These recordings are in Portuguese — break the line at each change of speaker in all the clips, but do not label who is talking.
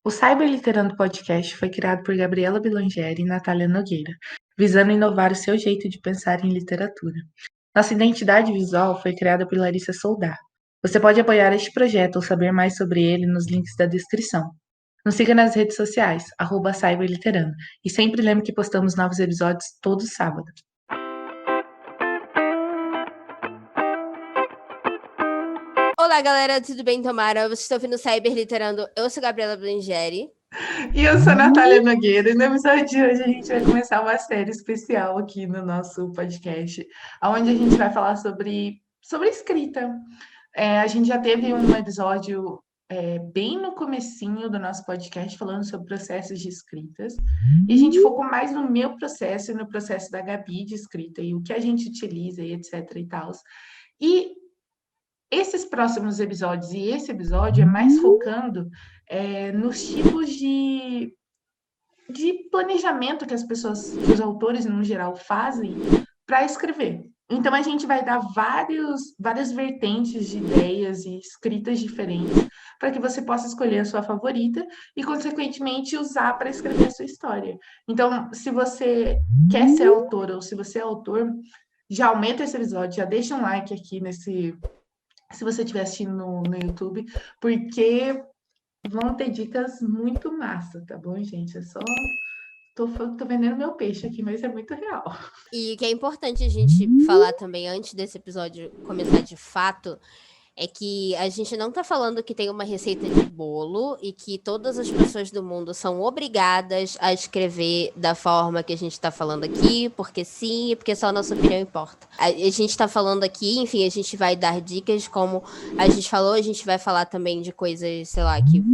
O Cyberliterando Podcast foi criado por Gabriela Bilangeri e Natália Nogueira, visando inovar o seu jeito de pensar em literatura. Nossa identidade visual foi criada por Larissa Soldar. Você pode apoiar este projeto ou saber mais sobre ele nos links da descrição. Nos siga nas redes sociais, @cyberliterando, e sempre lembre que postamos novos episódios todo sábado.
Olá, galera, tudo bem, Tomara? Vocês estão ouvindo o Cyberliterando. Eu sou Gabriela Blingeri.
E eu sou a Natália Nogueira, e no episódio de hoje a gente vai começar uma série especial aqui no nosso podcast, onde a gente vai falar sobre escrita. A gente já teve um episódio bem no comecinho do nosso podcast falando sobre processos de escritas, e a gente focou mais no meu processo e no processo da Gabi de escrita, e o que a gente utiliza e etc e tal. E esses próximos episódios e esse episódio é mais focando nos tipos de planejamento que as pessoas, que os autores no geral fazem para escrever. Então a gente vai dar várias vertentes de ideias e escritas diferentes para que você possa escolher a sua favorita e, consequentemente, usar para escrever a sua história. Então, se você quer ser autor ou se você é autor, já aumenta esse episódio, já deixa um like aqui se você estiver assistindo no YouTube, porque vão ter dicas muito massa, tá bom, gente? Tô vendendo meu peixe aqui, mas é muito real.
E o que é importante a gente falar também, antes desse episódio começar de fato, é que a gente não tá falando que tem uma receita de bolo e que todas as pessoas do mundo são obrigadas a escrever da forma que a gente tá falando aqui, porque sim, e porque só a nossa opinião importa. A gente tá falando aqui, enfim, a gente vai dar dicas, como a gente falou, a gente vai falar também de coisas, sei lá, que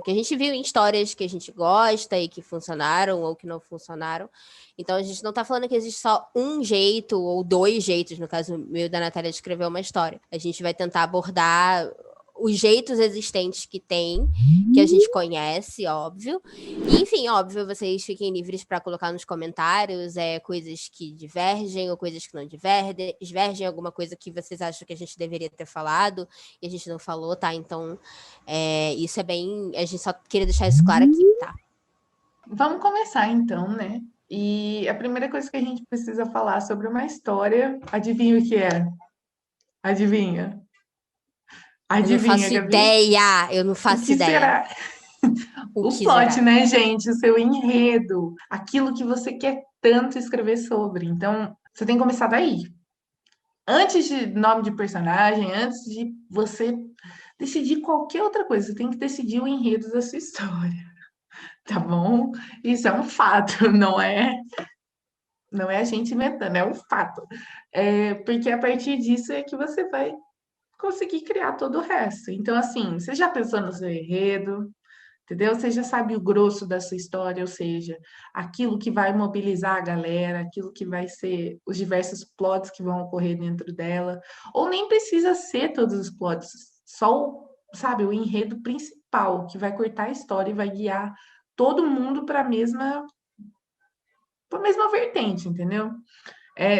a gente viu em histórias que a gente gosta e que funcionaram ou que não funcionaram. Então, a gente não tá falando que existe só um jeito ou dois jeitos, no caso meu e da Natália, de escrever uma história. A gente vai tentar abordar os jeitos existentes que tem, que a gente conhece, óbvio. E, enfim, óbvio, vocês fiquem livres para colocar nos comentários coisas que divergem ou coisas que não divergem, alguma coisa que vocês acham que a gente deveria ter falado e a gente não falou, tá? Então, isso é bem... A gente só queria deixar isso claro aqui, tá?
Vamos começar então, né? E a primeira coisa que a gente precisa falar sobre uma história, adivinha o que é? Adivinha?
Eu não
Adivinha,
faço
Gabi?
ideia, eu não
O
faço
que
ideia.
será?
O
O
que
plot,
será?
né, gente? O seu enredo, aquilo que você quer tanto escrever sobre. Então, você tem que começar daí. Antes de nome de personagem, antes de você decidir qualquer outra coisa, você tem que decidir o enredo da sua história, tá bom? Isso é um fato, não é a gente inventando, é um fato. Porque a partir disso é que você vai conseguir criar todo o resto. Então, assim, você já pensou no seu enredo, entendeu? Você já sabe o grosso da sua história, ou seja, aquilo que vai mobilizar a galera, aquilo que vai ser os diversos plots que vão ocorrer dentro dela, ou nem precisa ser todos os plots, só sabe, o enredo principal que vai cortar a história e vai guiar todo mundo para a mesma vertente, entendeu?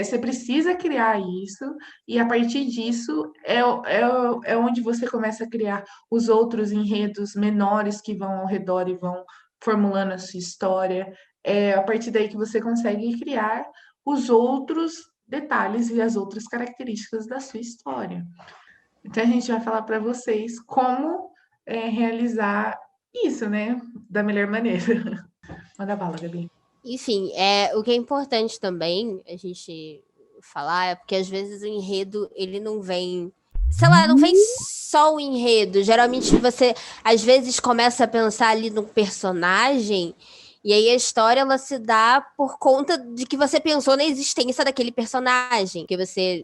Você precisa criar isso, e a partir disso é onde você começa a criar os outros enredos menores que vão ao redor e vão formulando a sua história. É a partir daí que você consegue criar os outros detalhes e as outras características da sua história. Então, a gente vai falar para vocês como realizar isso, né? Da melhor maneira. Manda bala, Gabi.
Enfim, o que é importante também a gente falar é porque às vezes o enredo, ele não vem... Sei lá, não vem só o enredo. Geralmente você, às vezes, começa a pensar ali no personagem e aí a história, ela se dá por conta de que você pensou na existência daquele personagem, que você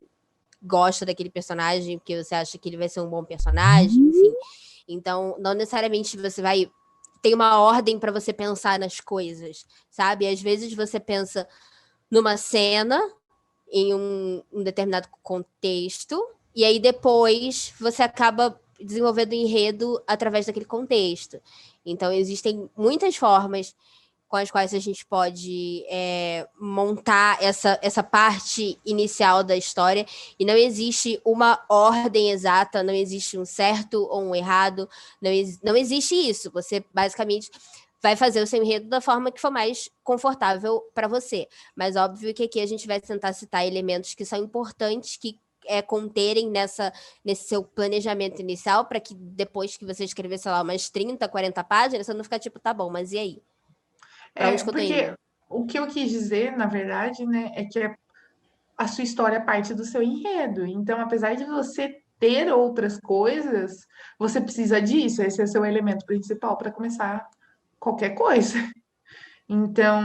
gosta daquele personagem, porque você acha que ele vai ser um bom personagem, enfim. Então, não necessariamente você vai... Tem uma ordem para você pensar nas coisas, sabe? Às vezes você pensa numa cena, em um determinado contexto, e aí depois você acaba desenvolvendo o enredo através daquele contexto. Então, existem muitas formas com as quais a gente pode montar essa parte inicial da história, e não existe uma ordem exata, não existe um certo ou um errado, não existe isso. Você basicamente vai fazer o seu enredo da forma que for mais confortável para você. Mas óbvio que aqui a gente vai tentar citar elementos que são importantes, que conterem nesse seu planejamento inicial, para que depois que você escrever, sei lá, umas 30, 40 páginas, você não ficar tipo, tá bom, mas e aí? Pra onde que eu tô
Porque
indo?
o que eu quis dizer, na verdade, né, é que a sua história parte do seu enredo. Então, apesar de você ter outras coisas, você precisa disso. Esse é o seu elemento principal para começar qualquer coisa. Então,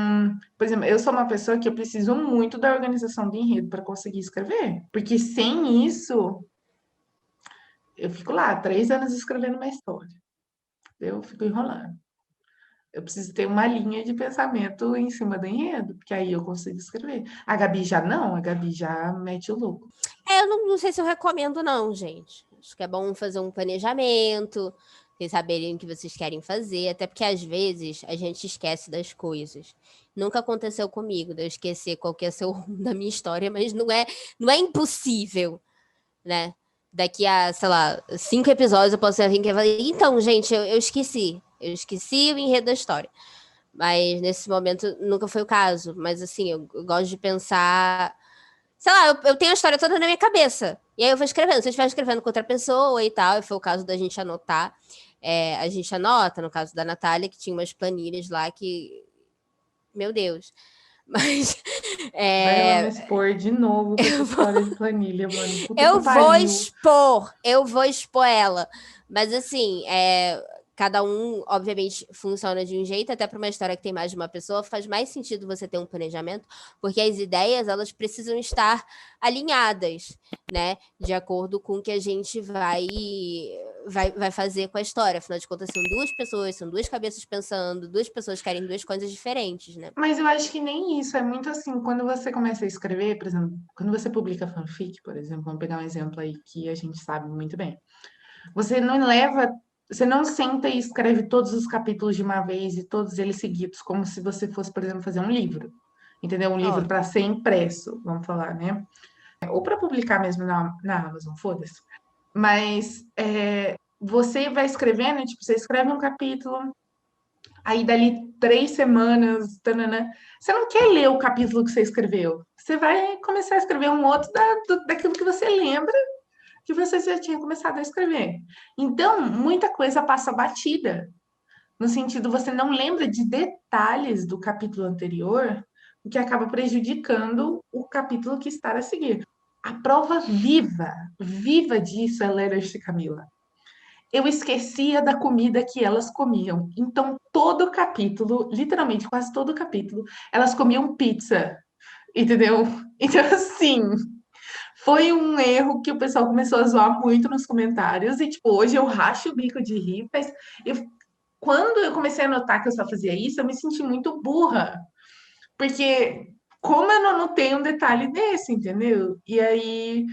por exemplo, eu sou uma pessoa que eu preciso muito da organização do enredo para conseguir escrever. Porque sem isso, eu fico lá 3 anos escrevendo uma história. Eu fico enrolando. Eu preciso ter uma linha de pensamento em cima do enredo, porque aí eu consigo escrever. A Gabi já não, a Gabi já mete o louco.
Eu não sei se eu recomendo, não, gente. Acho que é bom fazer um planejamento, vocês saberem o que vocês querem fazer, até porque às vezes a gente esquece das coisas. Nunca aconteceu comigo de eu esquecer qual que é o rumo da minha história, mas não é impossível, né? Daqui a, sei lá, 5 episódios eu posso vir aqui e falar, então, gente, eu esqueci. Eu esqueci o enredo da história. Mas nesse momento nunca foi o caso. Mas assim, eu gosto de pensar. Sei lá, eu tenho a história toda na minha cabeça. E aí eu vou escrevendo. Se eu estiver escrevendo com outra pessoa e tal, e foi o caso da gente anotar. A gente anota, no caso da Natália, que tinha umas planilhas lá que. Meu Deus. Mas.
Vai ela me
É,
expor de novo com essa história de planilha, mano. Puta que
eu
pariu.
vou expor ela. Mas assim, cada um, obviamente, funciona de um jeito, até para uma história que tem mais de uma pessoa, faz mais sentido você ter um planejamento, porque as ideias, elas precisam estar alinhadas, né? De acordo com o que a gente vai fazer com a história. Afinal de contas, são duas pessoas, são duas cabeças pensando, duas pessoas querem duas coisas diferentes, né?
Mas eu acho que nem isso. É muito assim, quando você começa a escrever, por exemplo, quando você publica fanfic, por exemplo, vamos pegar um exemplo aí que a gente sabe muito bem. Você não leva, você não senta e escreve todos os capítulos de uma vez e todos eles seguidos, como se você fosse, por exemplo, fazer um livro. Entendeu? Um livro
Óbvio.
para ser impresso, vamos falar, né? Ou para publicar mesmo na Amazon, foda-se. Mas você vai escrevendo, tipo, você escreve um capítulo, aí dali 3 semanas, tanana, você não quer ler o capítulo que você escreveu. Você vai começar a escrever um outro daquilo que você lembra que você já tinha começado a escrever. Então, muita coisa passa batida. No sentido, você não lembra de detalhes do capítulo anterior, o que acaba prejudicando o capítulo que está a seguir. A prova viva disso é Letters de Camila. Eu esquecia da comida que elas comiam. Então, todo capítulo, literalmente quase todo capítulo, elas comiam pizza. Entendeu? Então, assim, foi um erro que o pessoal começou a zoar muito nos comentários. E, tipo, hoje eu racho o bico de rir, mas eu, quando eu comecei a notar que eu só fazia isso, eu me senti muito burra. Porque, como eu não notei um detalhe desse, entendeu? E aí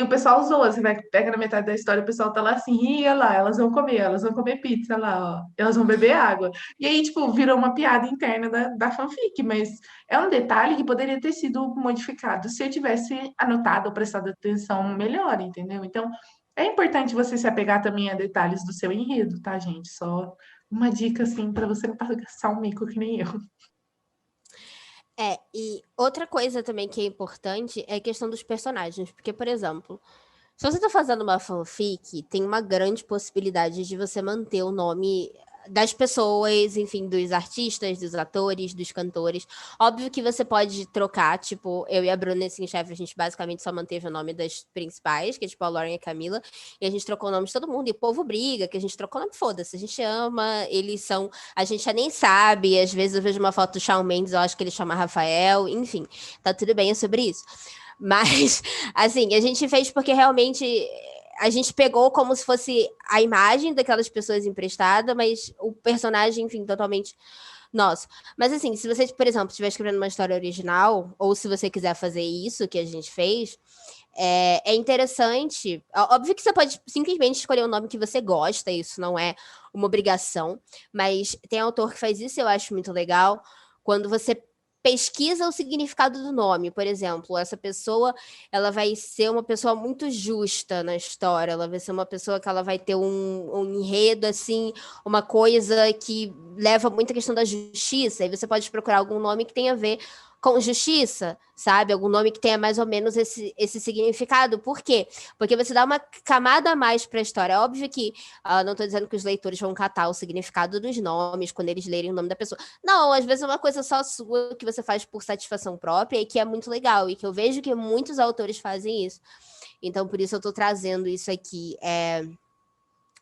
o pessoal zoa, você vai, pega na metade da história, o pessoal tá lá assim, ia lá, elas vão comer pizza lá, ó, elas vão beber água. E aí, tipo, virou uma piada interna da fanfic, mas é um detalhe que poderia ter sido modificado se eu tivesse anotado ou prestado atenção melhor, entendeu? Então, é importante você se apegar também a detalhes do seu enredo, tá, gente? Só uma dica, assim, para você não passar um mico que nem eu.
E outra coisa também que é importante é a questão dos personagens. Porque, por exemplo, se você tá fazendo uma fanfic, tem uma grande possibilidade de você manter o nome das pessoas, enfim, dos artistas, dos atores, dos cantores. Óbvio que você pode trocar, tipo, eu e a Bruna, assim, chefe, a gente basicamente só manteve o nome das principais, que é tipo a Lauren e a Camila, e a gente trocou o nome de todo mundo, e o povo briga, que a gente trocou o nome, foda-se, a gente ama, eles são, a gente já nem sabe, às vezes eu vejo uma foto do Shawn Mendes, eu acho que ele chama Rafael, enfim, tá tudo bem, é sobre isso. Mas, assim, a gente fez porque realmente a gente pegou como se fosse a imagem daquelas pessoas emprestada, mas o personagem, enfim, totalmente nosso. Mas, assim, se você, por exemplo, estiver escrevendo uma história original, ou se você quiser fazer isso que a gente fez, é interessante. Óbvio que você pode simplesmente escolher um nome que você gosta, isso não é uma obrigação, mas tem autor que faz isso, eu acho muito legal, quando você pesquisa o significado do nome, por exemplo, essa pessoa, ela vai ser uma pessoa muito justa na história, ela vai ser uma pessoa que ela vai ter um enredo, assim, uma coisa que leva muito a questão da justiça, e você pode procurar algum nome que tenha a ver com justiça, sabe? Algum nome que tenha mais ou menos esse significado. Por quê? Porque você dá uma camada a mais para a história. É óbvio que não estou dizendo que os leitores vão catar o significado dos nomes quando eles lerem o nome da pessoa. Não, às vezes é uma coisa só sua que você faz por satisfação própria e que é muito legal. E que eu vejo que muitos autores fazem isso. Então, por isso eu estou trazendo isso aqui.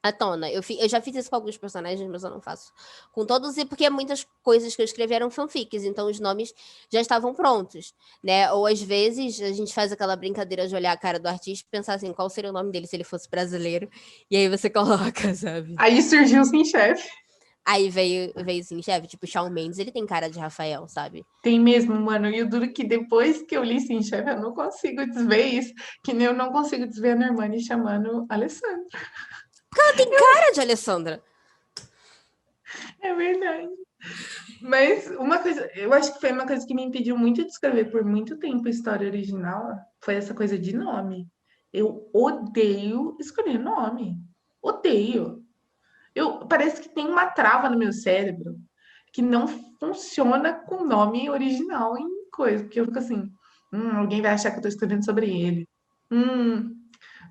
À tona. Eu já fiz isso com alguns personagens, mas eu não faço com todos, e porque muitas coisas que eu escrevi eram fanfics, então os nomes já estavam prontos, né? Ou às vezes a gente faz aquela brincadeira de olhar a cara do artista e pensar assim, qual seria o nome dele se ele fosse brasileiro? E aí você coloca, sabe?
Aí surgiu o Sim Chefe.
Aí veio sim, chefe, tipo, Shawn Mendes, ele tem cara de Rafael, sabe?
Tem mesmo, mano. E o duro que depois que eu li Sim Chefe, eu não consigo desver isso. Que nem eu não consigo desver a Normani chamando Alessandra.
Porque ela tem cara de Alessandra.
É verdade. Mas uma coisa, eu acho que foi uma coisa que me impediu muito de escrever por muito tempo a história original, foi essa coisa de nome. Eu odeio escolher nome. Odeio. Parece que tem uma trava no meu cérebro que não funciona com nome original em coisa, porque eu fico assim, alguém vai achar que eu tô escrevendo sobre ele.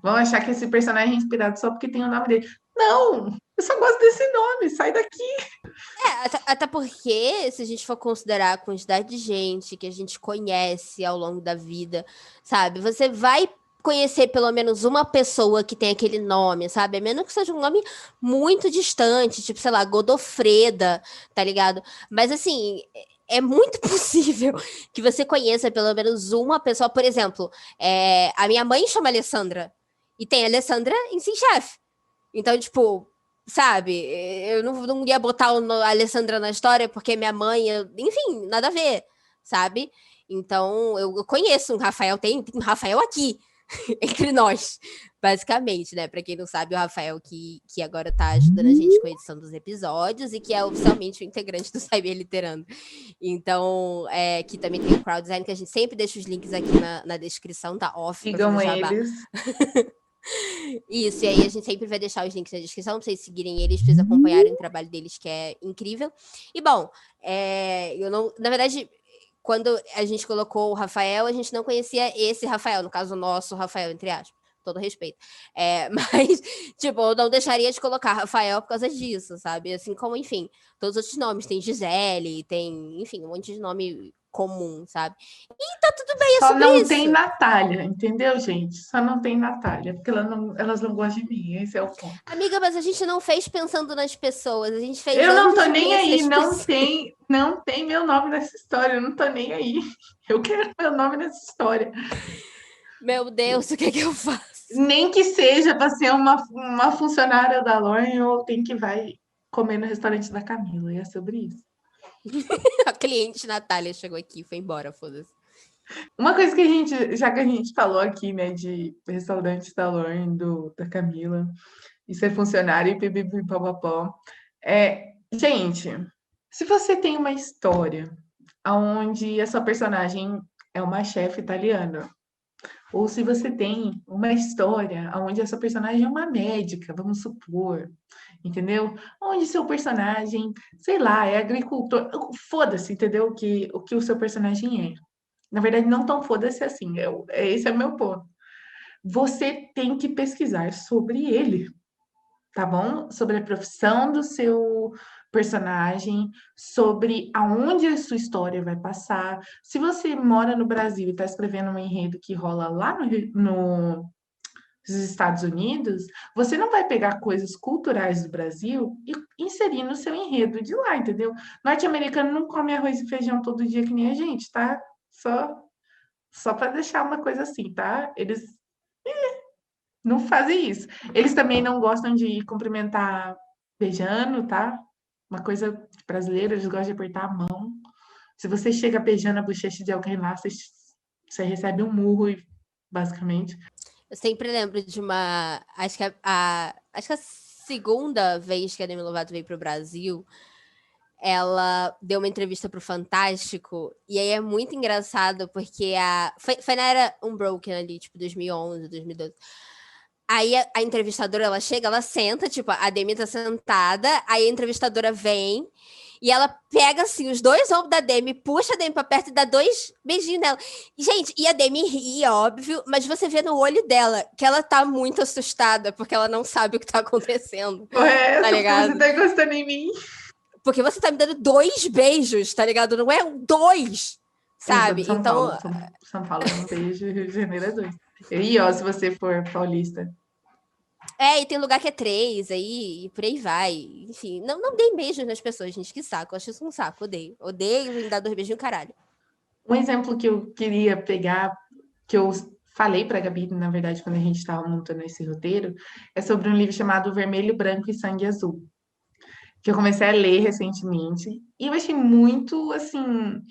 Vão achar que esse personagem é inspirado só porque tem o nome dele. Não! Eu só gosto desse nome, sai daqui.
Até porque, se a gente for considerar a quantidade de gente que a gente conhece ao longo da vida, sabe? Você vai conhecer pelo menos uma pessoa que tem aquele nome, sabe? A menos que seja um nome muito distante, tipo, sei lá, Godofreda, tá ligado? Mas assim, é muito possível que você conheça pelo menos uma pessoa. Por exemplo, a minha mãe chama Alessandra e tem Alessandra em Sim Chef. Então, tipo, sabe, eu não ia botar a Alessandra na história porque minha mãe, enfim, nada a ver, sabe? Então, eu conheço um Rafael, tem um Rafael aqui, entre nós, basicamente, né? Pra quem não sabe, o Rafael que agora tá ajudando a gente com a edição dos episódios e que é oficialmente o integrante do Cyber Literando. Então, que também tem o crowd design, que a gente sempre deixa os links aqui na descrição, tá off pra
Sigam
fazer jabá.
eles.
Isso, e aí a gente sempre vai deixar os links na descrição pra vocês seguirem eles, pra vocês acompanharem o trabalho deles, que é incrível. E bom, eu não. Na verdade, quando a gente colocou o Rafael, a gente não conhecia esse Rafael, no caso, o nosso Rafael, entre aspas. Todo respeito. Mas, tipo, eu não deixaria de colocar Rafael por causa disso, sabe? Assim como, enfim, todos os outros nomes. Tem Gisele, tem, enfim, um monte de nome comum, sabe? E tá tudo bem, é
Só
sobre
não
isso.
tem Natália, entendeu, gente? Só não tem Natália, porque elas não gostam de mim, esse é o ponto.
Amiga, mas a gente não fez pensando nas pessoas, a gente fez
Eu não
antes
tô
de
nem
conhecer
aí,
as pessoas.
não tem meu nome nessa história, eu não tô nem aí. Eu quero meu nome nessa história.
Meu Deus, o que é que eu faço?
Nem que seja para ser uma funcionária da Lauren ou tem que vai comer no restaurante da Camila, e é sobre isso.
A cliente Natália chegou aqui e foi embora, foda-se.
Uma coisa que já que a gente falou aqui, né, de restaurante da Lauren, da Camila, e ser funcionário e pipipipopopó, gente, se você tem uma história onde essa personagem é uma chefe italiana, ou se você tem uma história onde essa personagem é uma médica, vamos supor, entendeu? Onde seu personagem, sei lá, é agricultor, foda-se, entendeu? O que o seu personagem é. Na verdade, não tão foda-se assim, esse é o meu ponto. Você tem que pesquisar sobre ele, tá bom? Sobre a profissão do seu personagem, sobre aonde a sua história vai passar. Se você mora no Brasil e está escrevendo um enredo que rola lá nos Estados Unidos, você não vai pegar coisas culturais do Brasil e inserir no seu enredo de lá, entendeu? Norte-americano não come arroz e feijão todo dia que nem a gente, tá? Só para deixar uma coisa assim, tá? Eles não fazem isso. Eles também não gostam de cumprimentar beijando, tá? Uma coisa brasileira, eles gostam de apertar a mão. Se você chega beijando a bochecha de alguém lá, você recebe um murro e basicamente.
Eu sempre lembro de uma... Acho que a segunda vez que a Demi Lovato veio pro Brasil, ela deu uma entrevista pro Fantástico, e aí é muito engraçado, porque foi na era Unbroken ali, tipo 2011, 2012. Aí a entrevistadora, ela chega, ela senta, tipo, a Demi tá sentada, aí a entrevistadora vem, e ela pega, assim, os dois ombros da Demi, puxa a Demi pra perto e dá 2 beijinhos nela. Gente, e a Demi ri, óbvio, mas você vê no olho dela que ela tá muito assustada, porque ela não sabe o que tá acontecendo,
Porra, é
tá
essa, porque você
ligado?
tá encostando em mim.
Porque você tá me dando 2 beijos, tá ligado? Não é 2,
Eu sou de
sabe?
São
Então,
Paulo. São Paulo é um beijo, Rio de Janeiro é 2. E ó, se você for paulista.
e tem lugar que é 3 aí, e por aí vai. Enfim, não deem beijos nas pessoas, gente, que saco. Eu acho isso um saco, odeio. Odeio em dar 2 beijinhos, caralho.
Um exemplo que eu queria pegar, que eu falei para a Gabi, na verdade, quando a gente estava montando esse roteiro, é sobre um livro chamado Vermelho, Branco e Sangue Azul, que eu comecei a ler recentemente. E eu achei muito, assim.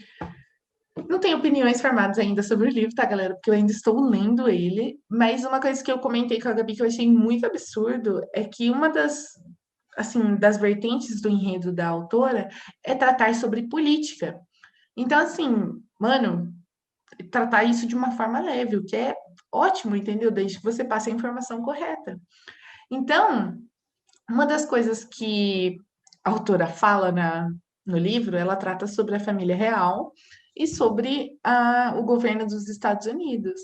Não tenho opiniões formadas ainda sobre o livro, tá, galera? Porque eu ainda estou lendo ele. Mas uma coisa que eu comentei com a Gabi que eu achei muito absurdo é que uma das vertentes do enredo da autora é tratar sobre política. Então, assim, mano, tratar isso de uma forma leve, o que é ótimo, entendeu? Desde que você passe a informação correta. Então, uma das coisas que a autora fala no livro, ela trata sobre a família real e sobre o governo dos Estados Unidos.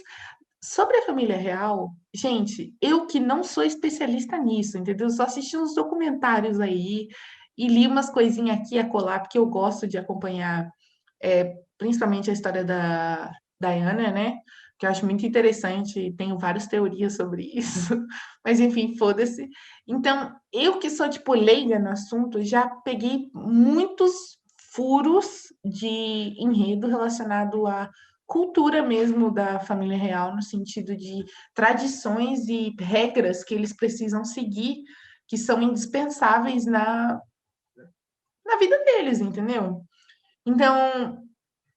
Sobre a família real, gente, eu que não sou especialista nisso, entendeu? Só assisti uns documentários aí e li umas coisinhas aqui a colar, porque eu gosto de acompanhar principalmente a história da Diana, né? Que eu acho muito interessante, tenho várias teorias sobre isso, mas enfim, foda-se. Então, eu que sou, tipo, leiga no assunto, já peguei muitos furos de enredo relacionado à cultura mesmo da família real, no sentido de tradições e regras que eles precisam seguir, que são indispensáveis na vida deles, entendeu? Então,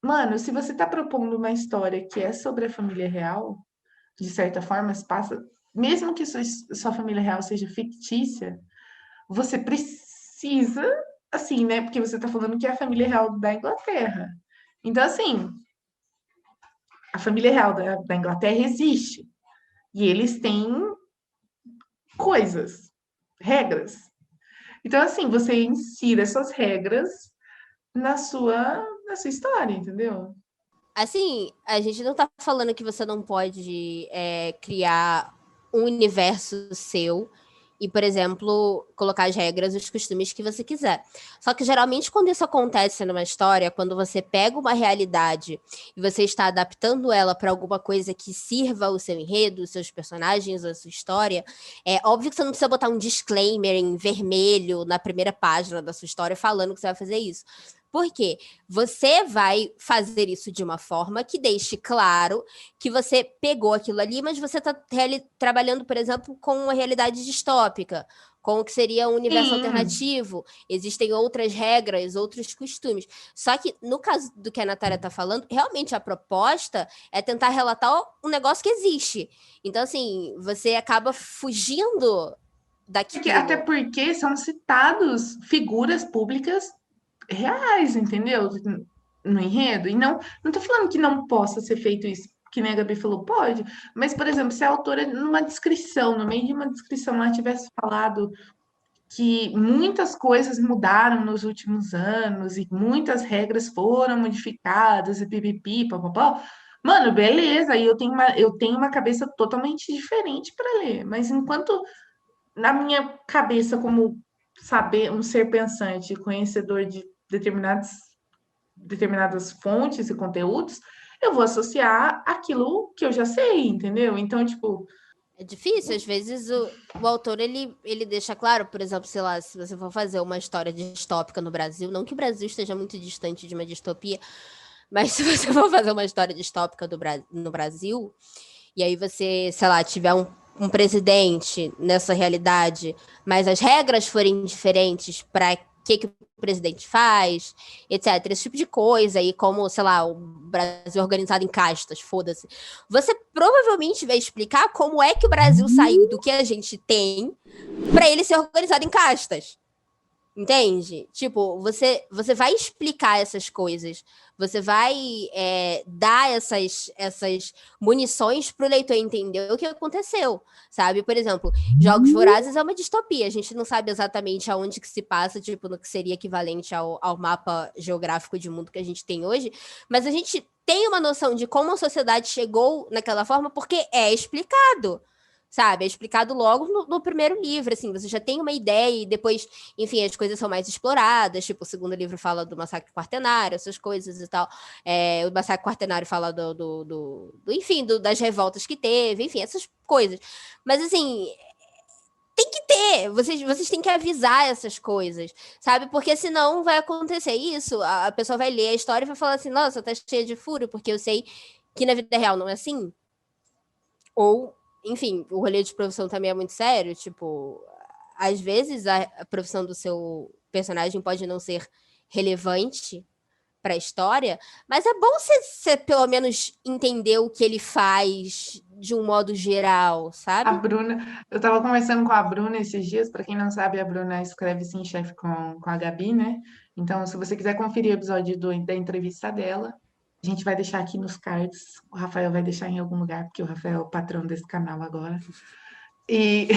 mano, se você tá propondo uma história que é sobre a família real, de certa forma, se passa, mesmo que sua família real seja fictícia, você precisa, assim, né? Porque você tá falando que é a família real da Inglaterra. Então, assim, a família real da Inglaterra existe. E eles têm coisas, regras. Então, assim, você insira essas regras na sua história, entendeu?
Assim, a gente não tá falando que você não pode criar um universo seu e, por exemplo, colocar as regras e os costumes que você quiser. Só que geralmente quando isso acontece numa história, quando você pega uma realidade e você está adaptando ela para alguma coisa que sirva o seu enredo, os seus personagens, a sua história, é óbvio que você não precisa botar um disclaimer em vermelho na primeira página da sua história falando que você vai fazer isso. Por quê? Você vai fazer isso de uma forma que deixe claro que você pegou aquilo ali, mas você está trabalhando, por exemplo, com uma realidade distópica, com o que seria um universo
Sim.
alternativo. Existem outras regras, outros costumes. Só que, no caso do que a Natália está falando, realmente a proposta é tentar relatar um negócio que existe. Então, assim, você acaba fugindo
Até
daquilo.
porque são citados figuras públicas reais, entendeu? No enredo. E não tô falando que não possa ser feito isso, que nem a Gabi falou, pode. Mas, por exemplo, se a autora, numa descrição, no meio de uma descrição, ela tivesse falado que muitas coisas mudaram nos últimos anos e muitas regras foram modificadas e pipipi, papapá. Mano, beleza, aí eu tenho uma cabeça totalmente diferente para ler, mas enquanto na minha cabeça, como saber um ser pensante, conhecedor de determinadas fontes e conteúdos, eu vou associar aquilo que eu já sei, entendeu? Então, tipo,
É difícil, às vezes o autor ele deixa claro, por exemplo, sei lá, se você for fazer uma história distópica no Brasil, não que o Brasil esteja muito distante de uma distopia, mas se você for fazer uma história distópica no Brasil, e aí você, sei lá, tiver um presidente nessa realidade, mas as regras forem diferentes para que o presidente faz, etc. Esse tipo de coisa, e como, sei lá, o Brasil é organizado em castas, foda-se. Você provavelmente vai explicar como é que o Brasil saiu do que a gente tem para ele ser organizado em castas. Entende? Tipo, você vai explicar essas coisas, você vai dar essas munições para o leitor entender o que aconteceu, sabe? Por exemplo, Jogos Vorazes é uma distopia, a gente não sabe exatamente aonde que se passa, tipo, no que seria equivalente ao mapa geográfico de mundo que a gente tem hoje, mas a gente tem uma noção de como a sociedade chegou naquela forma porque é explicado. Sabe, é explicado logo no primeiro livro, assim, você já tem uma ideia e depois, enfim, as coisas são mais exploradas, tipo, o segundo livro fala do massacre quartenário, essas coisas e tal, o massacre quartenário fala enfim, das revoltas que teve, enfim, essas coisas, mas assim, tem que ter, vocês têm que avisar essas coisas, sabe, porque senão vai acontecer isso, a pessoa vai ler a história e vai falar assim, nossa, tá cheia de furo, porque eu sei que na vida real não é assim, ou enfim, o rolê de profissão também é muito sério, tipo, às vezes a profissão do seu personagem pode não ser relevante para a história, mas é bom você pelo menos entender o que ele faz de um modo geral,
A
sabe?
Bruna, eu estava conversando com a Bruna esses dias, para quem não sabe, a Bruna escreve Sim, Chefe com a Gabi, né? Então, se você quiser conferir o episódio da entrevista dela, a gente vai deixar aqui nos cards. O Rafael vai deixar em algum lugar, porque o Rafael é o patrão desse canal agora. E,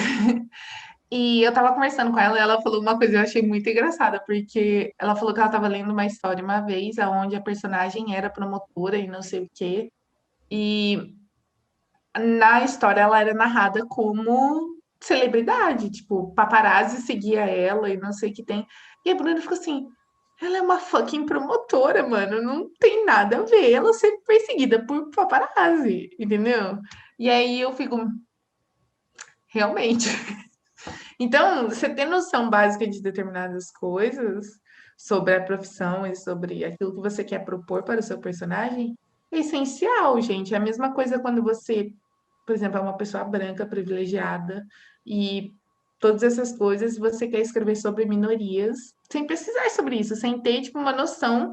e eu estava conversando com ela e ela falou uma coisa que eu achei muito engraçada, porque ela falou que ela estava lendo uma história uma vez, onde a personagem era promotora e não sei o quê. E na história ela era narrada como celebridade, tipo, paparazzi seguia ela e não sei o que tem. E a Bruna ficou assim, ela é uma fucking promotora, mano, não tem nada a ver ela ser perseguida por paparazzi, entendeu? E aí eu fico, realmente. Então, você ter noção básica de determinadas coisas sobre a profissão e sobre aquilo que você quer propor para o seu personagem é essencial, gente. É a mesma coisa quando você, por exemplo, é uma pessoa branca, privilegiada e todas essas coisas, você quer escrever sobre minorias sem precisar sobre isso, sem ter tipo, uma noção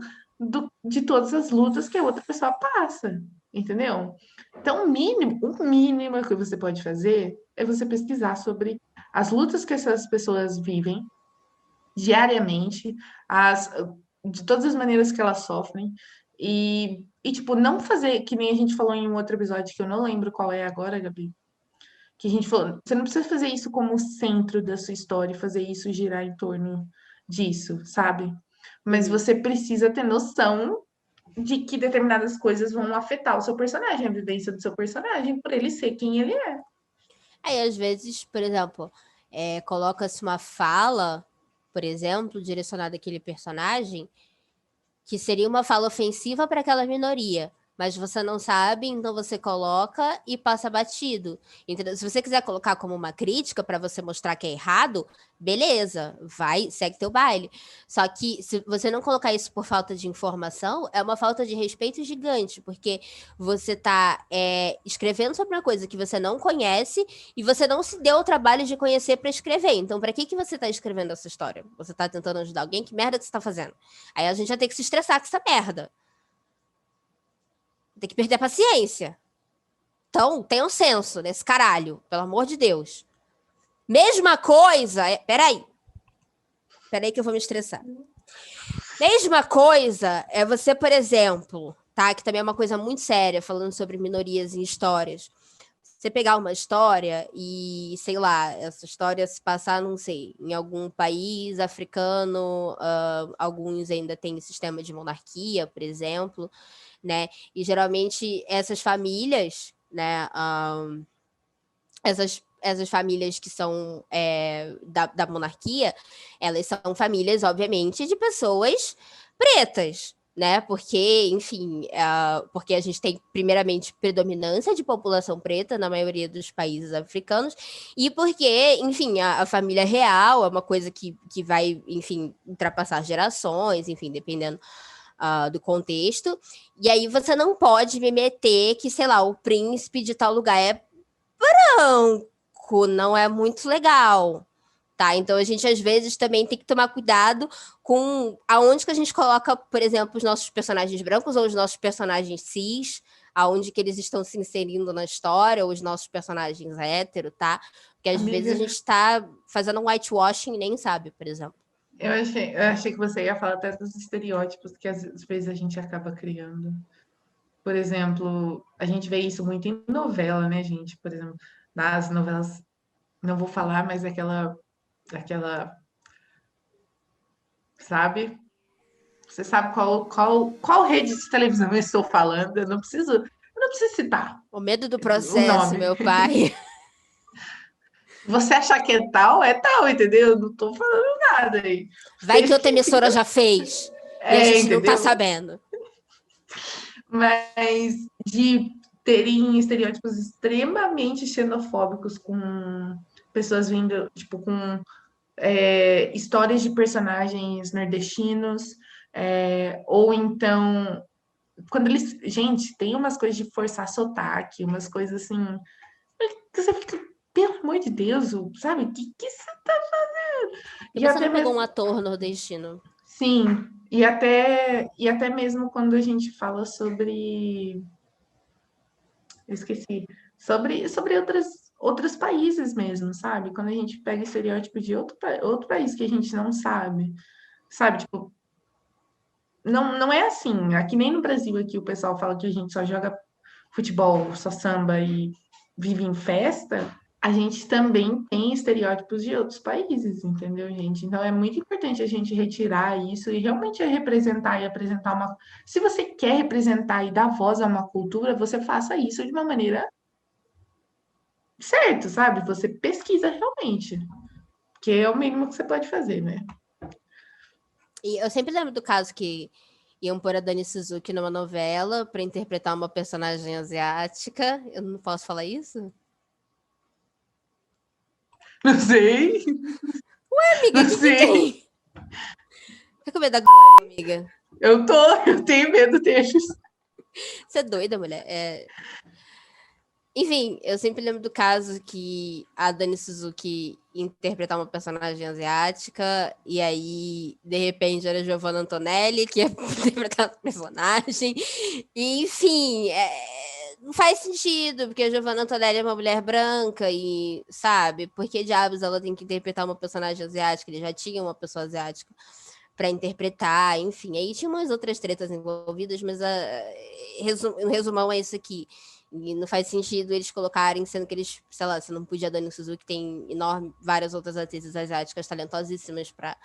de todas as lutas que a outra pessoa passa, entendeu? Então, o mínimo que você pode fazer é você pesquisar sobre as lutas que essas pessoas vivem diariamente, as, de todas as maneiras que elas sofrem, tipo, não fazer, que nem a gente falou em um outro episódio, que eu não lembro qual é agora, Gabi, que a gente falou, você não precisa fazer isso como o centro da sua história, fazer isso girar em torno disso, sabe? Mas
Uhum.
você precisa ter noção de que determinadas coisas vão afetar o seu personagem, a vivência do seu personagem, por ele ser quem ele é.
Aí, às vezes, por exemplo, coloca-se uma fala, por exemplo, direcionada àquele personagem, que seria uma fala ofensiva para aquela minoria, mas você não sabe, então você coloca e passa batido. Entendeu? Se você quiser colocar como uma crítica para você mostrar que é errado, beleza, vai, segue teu baile. Só que se você não colocar isso por falta de informação, é uma falta de respeito gigante, porque você está escrevendo sobre uma coisa que você não conhece e você não se deu o trabalho de conhecer para escrever. Então, para que você está escrevendo essa história? Você está tentando ajudar alguém? Que merda que você está fazendo? Aí a gente já tem que se estressar com essa merda. Tem que perder a paciência. Então, tenha um senso nesse caralho, pelo amor de Deus. Mesma coisa. Peraí que eu vou me estressar. Mesma coisa é você, por exemplo, tá? Que também é uma coisa muito séria, falando sobre minorias em histórias. Você pegar uma história e, sei lá, essa história se passar, não sei, em algum país africano, alguns ainda têm sistema de monarquia, por exemplo, né? E geralmente essas famílias, né? Essas famílias que são da monarquia, elas são famílias, obviamente, de pessoas pretas, né? Porque, enfim, porque a gente tem, primeiramente, predominância de população preta na maioria dos países africanos, e porque, enfim, a família real é uma coisa que vai, enfim, ultrapassar gerações, enfim, dependendo do contexto. E aí você não pode me meter que, sei lá, o príncipe de tal lugar é branco, não é muito legal, tá? Então a gente às vezes também tem que tomar cuidado com aonde que a gente coloca, por exemplo, os nossos personagens brancos ou os nossos personagens cis, aonde que eles estão se inserindo na história, ou os nossos personagens hétero, tá? Porque às vezes a
Amiga,
gente está fazendo um whitewashing e nem sabe, por exemplo.
eu achei que você ia falar até dos estereótipos que às vezes a gente acaba criando. Por exemplo, a gente vê isso muito em novela, né, gente? Por exemplo, nas novelas, não vou falar, mas aquela, sabe? Você sabe qual rede de televisão eu estou falando? Eu não preciso citar
O medo do
o
processo,
nome.
meu pai.
Você achar que é tal, entendeu? Eu não tô falando nada aí.
Vai que
Vocês
outra
que
emissora
ficam.
já fez e a
É,
gente não tá
entendeu?
sabendo.
Mas de terem estereótipos extremamente xenofóbicos com pessoas vindo, tipo, com histórias de personagens nordestinos, ou então, quando eles. Gente, tem umas coisas de forçar sotaque, umas coisas assim, que você fica, pelo amor de Deus, sabe? Que você tá.
E
E
você
até
não pegou um
mesmo.
ator nordestino.
Sim, e até mesmo quando a gente fala sobre. Eu esqueci. Sobre outros países mesmo, sabe? Quando a gente pega estereótipo de outro país que a gente não sabe? Tipo, não é assim. Aqui nem no Brasil aqui o pessoal fala que a gente só joga futebol, só samba e vive em festa. A gente também tem estereótipos de outros países, entendeu, gente? Então é muito importante a gente retirar isso e realmente representar e apresentar uma. Se você quer representar e dar voz a uma cultura, você faça isso de uma maneira certa, sabe? Você pesquisa realmente, que é o mínimo que você pode fazer, né?
E eu sempre lembro do caso que iam pôr a Dani Suzuki numa novela para interpretar uma personagem asiática. Eu não posso falar isso?
Não sei,
Amiga,
não
o que que
sei.
tem? Fica com medo da amiga.
Eu tenho medo deles.
Você é doida, mulher. Enfim, eu sempre lembro do caso que a Dani Suzuki ia interpretar uma personagem asiática, e aí, de repente, era a Giovanna Antonelli que ia interpretar a personagem. E, enfim, não faz sentido, porque a Giovanna Antonelli é uma mulher branca e, sabe, por que diabos ela tem que interpretar uma personagem asiática? Ele já tinha uma pessoa asiática para interpretar, enfim. Aí tinha umas outras tretas envolvidas, mas o resumão é isso aqui. E não faz sentido eles colocarem, sendo que eles, sei lá, se não podia Dani Suzuki, tem várias outras atrizes asiáticas talentosíssimas para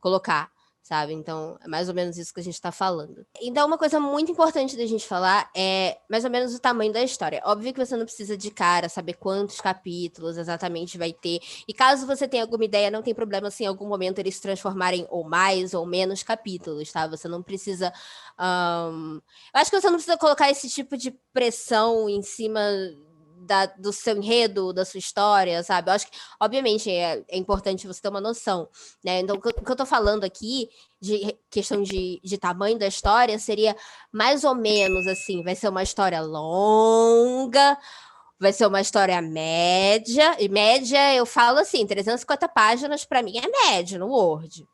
colocar, sabe? Então, é mais ou menos isso que a gente está falando. Então, uma coisa muito importante da gente falar é mais ou menos o tamanho da história. Óbvio que você não precisa de cara saber quantos capítulos exatamente vai ter. E caso você tenha alguma ideia, não tem problema se em algum momento eles se transformarem ou mais ou menos capítulos, tá? Você não precisa. Eu acho que você não precisa colocar esse tipo de pressão em cima do seu enredo, da sua história, sabe? Eu acho que, obviamente, é importante você ter uma noção, né? Então, o que eu tô falando aqui, de questão de tamanho da história, seria mais ou menos assim: vai ser uma história longa, vai ser uma história média, e média eu falo assim, 350 páginas para mim é médio no Word.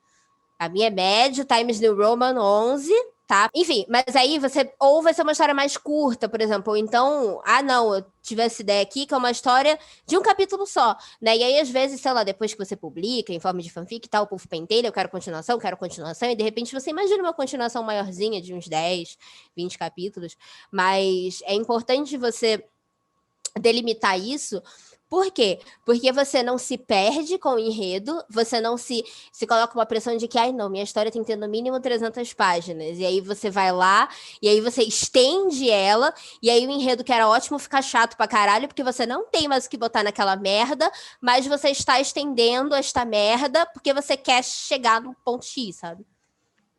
A minha é médio, Times New Roman 11, tá? Enfim, mas aí ou vai ser uma história mais curta, por exemplo, ou então, não, eu tive essa ideia aqui que é uma história de um capítulo só, né? E aí, às vezes, sei lá, depois que você publica em forma de fanfic e tal, o povo pentelha, eu quero continuação, e de repente você imagina uma continuação maiorzinha de uns 10, 20 capítulos, mas é importante você delimitar isso. Por quê? Porque você não se perde com o enredo, você não se coloca uma pressão de que, não, minha história tem que ter no mínimo 300 páginas. E aí você vai lá, e aí você estende ela, e aí o enredo que era ótimo fica chato pra caralho, porque você não tem mais o que botar naquela merda, mas você está estendendo esta merda porque você quer chegar no ponto X, sabe?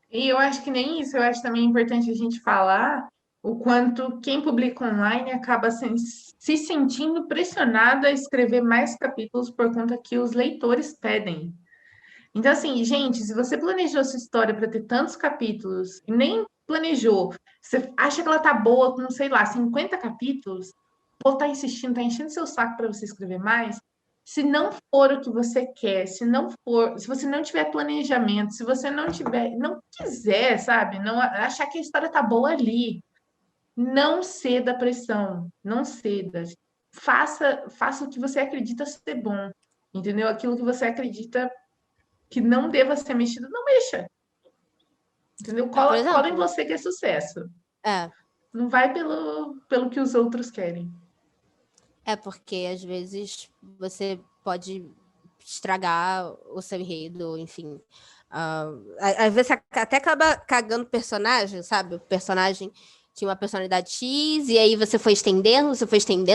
E eu acho que nem isso, eu acho também importante a gente falar o quanto quem publica online acaba se sentindo pressionado a escrever mais capítulos por conta que os leitores pedem. Então, assim, gente, se você planejou sua história para ter tantos capítulos e nem planejou, você acha que ela tá boa com, sei lá, 50 capítulos, ou tá insistindo, tá enchendo seu saco para você escrever mais, Se não for o que você quer, se você não tiver planejamento, se você não quiser, sabe, não achar que a história tá boa ali, não ceda à pressão, não ceda. Faça o que você acredita ser bom, entendeu? Aquilo que você acredita que não deva ser mexido, não mexa, entendeu?
Por
Cola em
exemplo,
você que é sucesso.
é,
Não vai pelo que os outros querem.
porque às vezes você pode estragar o seu enredo, enfim. Às vezes você até acaba cagando o personagem, sabe? O personagem tinha uma personalidade X, e aí você foi estendendo, você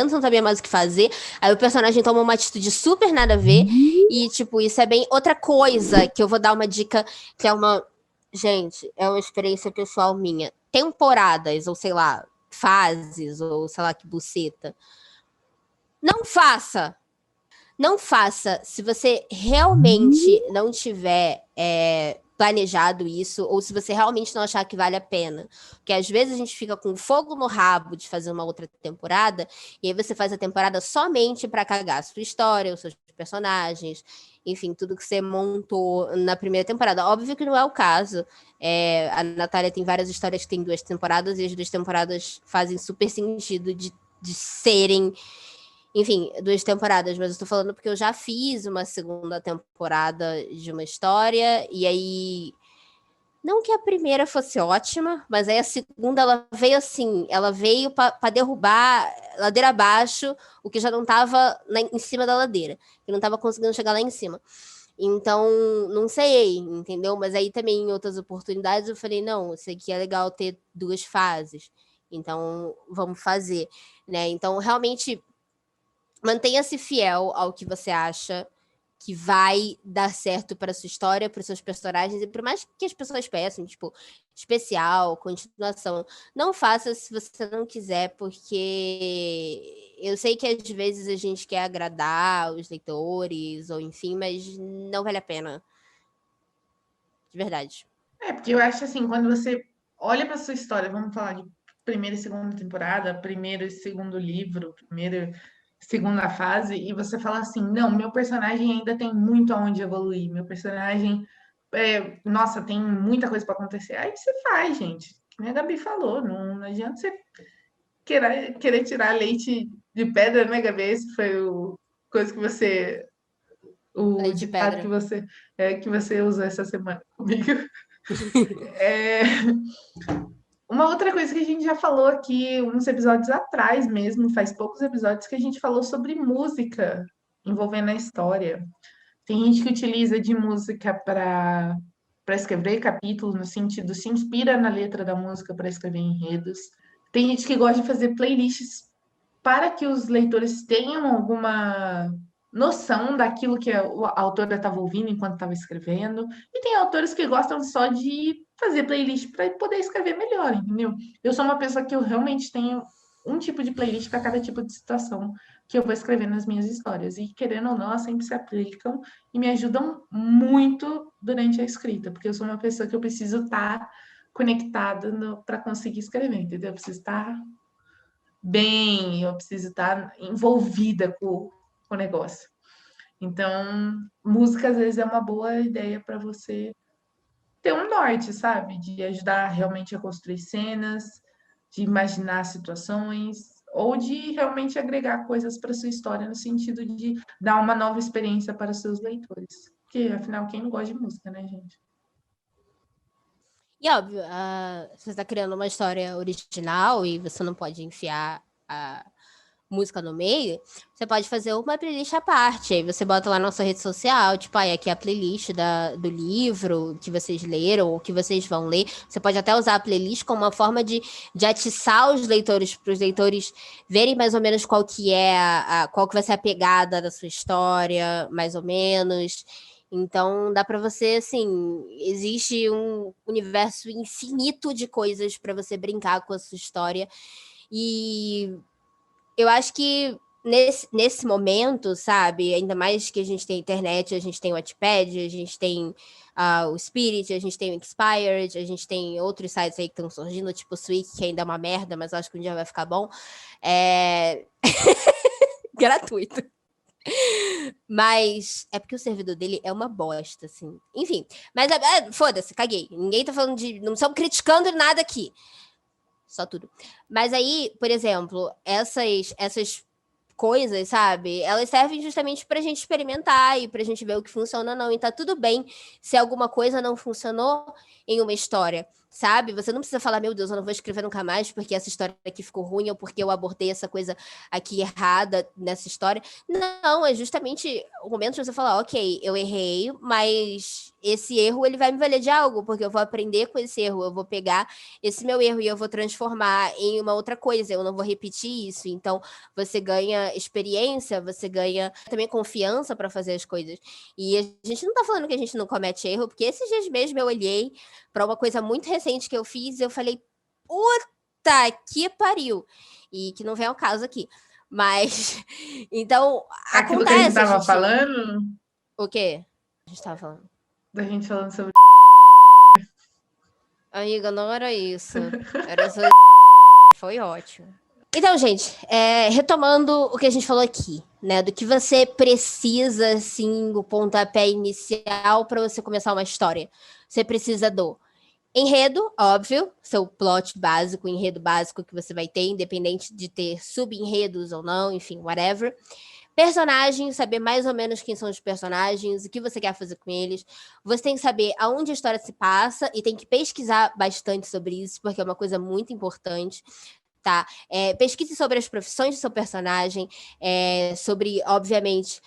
não sabia mais o que fazer. Aí o personagem toma uma atitude super nada a ver. E, tipo, isso é bem outra coisa que eu vou dar uma dica, que é uma. Gente, é uma experiência pessoal minha. Temporadas, ou sei lá, fases, ou sei lá que buceta. Não faça! Não faça se você realmente não tiver planejado isso, ou se você realmente não achar que vale a pena. Porque às vezes a gente fica com fogo no rabo de fazer uma outra temporada, e aí você faz a temporada somente para cagar a sua história, os seus personagens, enfim, tudo que você montou na primeira temporada. Óbvio que não é o caso. A Natália tem várias histórias que tem 2 temporadas, e as 2 temporadas fazem super sentido de serem, enfim, 2 temporadas, mas eu tô falando porque eu já fiz uma segunda temporada de uma história, e aí. Não que a primeira fosse ótima, mas aí a segunda ela veio assim, ela veio para derrubar ladeira abaixo o que já não tava em cima da ladeira, que não tava conseguindo chegar lá em cima. Então, não sei, entendeu? Mas aí também em outras oportunidades eu falei, não, isso aqui é legal ter 2 fases. Então, vamos fazer, né? Então, realmente mantenha-se fiel ao que você acha que vai dar certo para sua história, para os seus personagens, e por mais que as pessoas peçam, tipo, especial, continuação, não faça se você não quiser, porque eu sei que às vezes a gente quer agradar os leitores, ou enfim, mas não vale a pena. De verdade.
Porque eu acho assim, quando você olha para sua história, vamos falar de primeira e segunda temporada, primeiro e segundo livro, primeira e segunda fase, e você fala assim, não, meu personagem ainda tem muito aonde evoluir, meu personagem, nossa, tem muita coisa para acontecer. Aí você faz, gente. Como a Gabi falou, não adianta você querer tirar leite de pedra, né, Gabi? Esse foi o coisa que você, o
Leite de
ditado
pedra.
que você usou essa semana comigo. É, uma outra coisa que a gente já falou aqui uns episódios atrás mesmo, faz poucos episódios que a gente falou sobre música envolvendo a história. Tem gente que utiliza de música para escrever capítulos, no sentido, se inspira na letra da música para escrever enredos. Tem gente que gosta de fazer playlists para que os leitores tenham alguma noção daquilo que a autora estava ouvindo enquanto estava escrevendo. E tem autores que gostam só de fazer playlist para poder escrever melhor, entendeu? Eu sou uma pessoa que eu realmente tenho um tipo de playlist para cada tipo de situação que eu vou escrever nas minhas histórias. E querendo ou não, elas sempre se aplicam e me ajudam muito durante a escrita, porque eu sou uma pessoa que eu preciso estar conectada para conseguir escrever, entendeu? Eu preciso estar bem, eu preciso estar envolvida com o negócio. Então, música às vezes é uma boa ideia para você ter um norte, sabe? De ajudar realmente a construir cenas, de imaginar situações, ou de realmente agregar coisas para sua história no sentido de dar uma nova experiência para seus leitores. Porque, afinal, quem não gosta de música, né, gente?
E óbvio, você está criando uma história original e você não pode enfiar a música no meio, você pode fazer uma playlist à parte. Aí você bota lá na sua rede social, tipo, aqui é a playlist do livro que vocês leram ou que vocês vão ler. Você pode até usar a playlist como uma forma de atiçar os leitores, para os leitores verem mais ou menos qual que é qual que vai ser a pegada da sua história, mais ou menos. Então, dá para você, assim, existe um universo infinito de coisas para você brincar com a sua história. E eu acho que nesse momento, sabe, ainda mais que a gente tem internet, a gente tem o Wattpad, a gente tem o Spirit, a gente tem o Inspired, a gente tem outros sites aí que estão surgindo, tipo o Swig, que ainda é uma merda, mas eu acho que um dia vai ficar bom. Gratuito. Mas é porque o servidor dele é uma bosta, assim. Enfim, mas foda-se, caguei. Ninguém tá falando de... Não estamos criticando nada aqui. Só tudo. Mas aí, por exemplo, essas coisas, sabe? Elas servem justamente pra gente experimentar e pra gente ver o que funciona ou não. E tá tudo bem se alguma coisa não funcionou em uma história, sabe? Você não precisa falar, meu Deus, eu não vou escrever nunca mais porque essa história aqui ficou ruim ou porque eu abordei essa coisa aqui errada nessa história. Não, é justamente o momento de você falar, ok, eu errei, mas esse erro ele vai me valer de algo, porque eu vou aprender com esse erro, eu vou pegar esse meu erro e eu vou transformar em uma outra coisa, eu não vou repetir isso. Então, você ganha experiência, você ganha também confiança para fazer as coisas. E a gente não tá falando que a gente não comete erro, porque esses dias mesmo eu olhei para uma coisa muito recente que eu fiz e eu falei, puta que pariu! E que não vem ao caso aqui. Mas, então,
Aquilo que a gente
acontece,
tava falando,
O quê? A gente tava falando.
da gente falando sobre...
Amiga, não era isso. Era só... Foi ótimo. Então, gente, retomando o que a gente falou aqui, né? Do que você precisa, assim, o pontapé inicial para você começar uma história. Você precisa do enredo, óbvio, seu plot básico, enredo básico que você vai ter, independente de ter sub-enredos ou não, enfim, whatever. Personagens, saber mais ou menos quem são os personagens, o que você quer fazer com eles. Você tem que saber aonde a história se passa e tem que pesquisar bastante sobre isso, porque é uma coisa muito importante. Tá? Pesquise sobre as profissões do seu personagem, sobre, obviamente,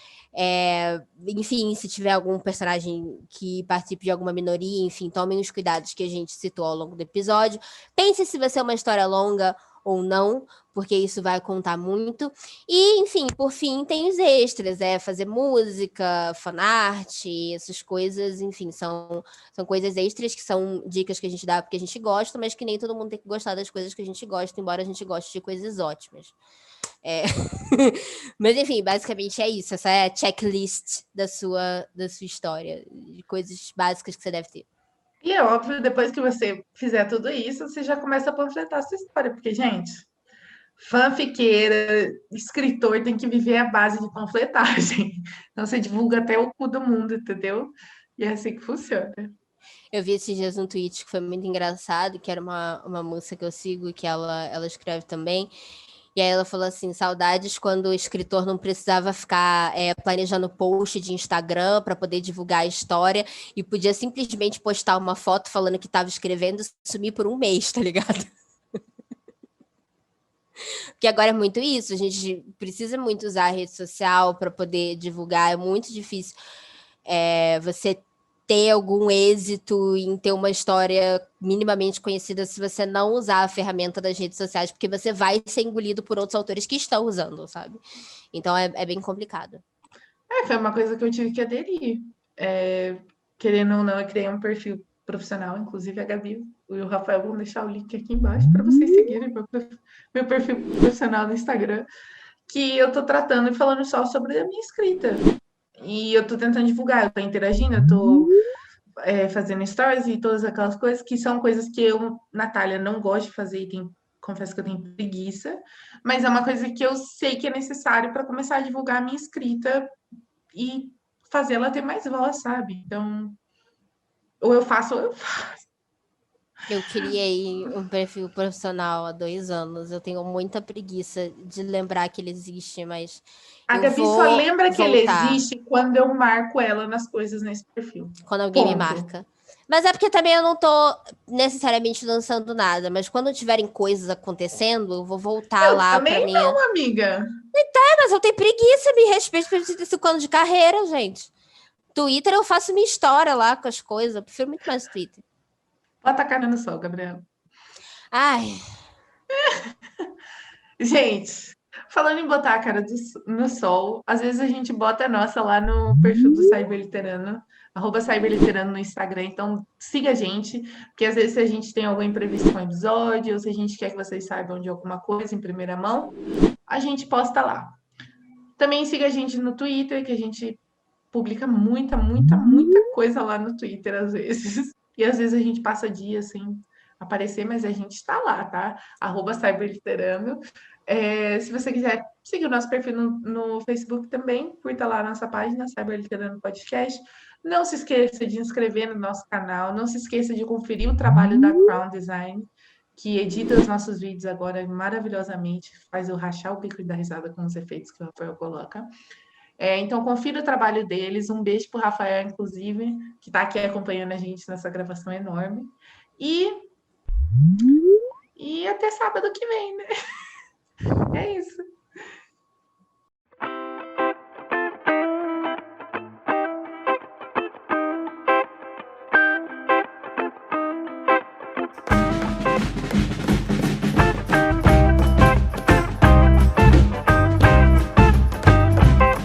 enfim, se tiver algum personagem que participe de alguma minoria, enfim, tomem os cuidados que a gente citou ao longo do episódio. Pense se vai ser uma história longa ou não, porque isso vai contar muito. E, enfim, por fim, tem os extras, fazer música, fanart, essas coisas, enfim, são coisas extras que são dicas que a gente dá porque a gente gosta, mas que nem todo mundo tem que gostar das coisas que a gente gosta, embora a gente goste de coisas ótimas. Mas, enfim, basicamente é isso. Essa é a checklist da sua história, de coisas básicas que você deve ter.
E é óbvio, depois que você fizer tudo isso, você já começa a panfletar a sua história, porque, gente, fanfiqueira, escritor tem que viver a base de panfletagem. Então você divulga até o cu do mundo, entendeu? E é assim que funciona.
Eu vi esses dias um tweet que foi muito engraçado, que era uma moça que eu sigo, que ela escreve também. E aí ela falou assim, saudades quando o escritor não precisava ficar planejando post de Instagram para poder divulgar a história e podia simplesmente postar uma foto falando que estava escrevendo e sumir por um mês, tá ligado? Porque agora é muito isso, a gente precisa muito usar a rede social para poder divulgar, é muito difícil você ter algum êxito em ter uma história minimamente conhecida se você não usar a ferramenta das redes sociais, porque você vai ser engolido por outros autores que estão usando, sabe? Então é bem complicado.
Foi uma coisa que eu tive que aderir. Querendo ou não, eu criei um perfil profissional, inclusive a Gabi e o Rafael vão deixar o link aqui embaixo para vocês seguirem meu perfil profissional no Instagram, que eu tô tratando e falando só sobre a minha escrita. E eu tô tentando divulgar, eu tô interagindo, eu tô fazendo stories e todas aquelas coisas que são coisas que eu, Natália, não gosto de fazer e confesso que eu tenho preguiça, mas é uma coisa que eu sei que é necessário para começar a divulgar a minha escrita e fazer ela ter mais voz, sabe? Então, ou eu faço ou eu faço.
Eu criei um perfil profissional há 2 anos. Eu tenho muita preguiça de lembrar que ele existe, mas
A
eu
Gabi só
vou
lembra que ele
voltar
existe quando eu marco ela nas coisas nesse perfil.
quando alguém me
Ponto.
marca. Mas é porque também eu não tô necessariamente lançando nada, mas quando tiverem coisas acontecendo, eu vou voltar
Eu
lá pra
também
minha.
não, amiga.
Mas eu tenho preguiça, me respeito por 35 anos de carreira, gente. Twitter eu faço minha história lá com as coisas. Eu prefiro muito mais Twitter.
Bota a cara no sol, Gabriela.
Ai,
Gente, falando em botar a cara no sol, às vezes a gente bota a nossa lá no perfil do Cyberliterano, @Cyberliterano no Instagram. Então siga a gente, porque às vezes se a gente tem algum imprevisto com o episódio, ou se a gente quer que vocês saibam de alguma coisa em primeira mão, a gente posta lá. Também siga a gente no Twitter, que a gente publica muita, muita, muita coisa lá no Twitter às vezes. E às vezes a gente passa dias sem aparecer, mas a gente está lá, tá? @Cyberliterano. Se você quiser seguir o nosso perfil no Facebook também, curta lá a nossa página, Cyber Literando Podcast. Não se esqueça de inscrever no nosso canal, não se esqueça de conferir o trabalho da Crown Design, que edita os nossos vídeos agora maravilhosamente, faz eu rachar o bico e dar risada com os efeitos que o Rafael coloca. Então, confira o trabalho deles. Um beijo para o Rafael, inclusive, que está aqui acompanhando a gente nessa gravação enorme. E até sábado que vem, né?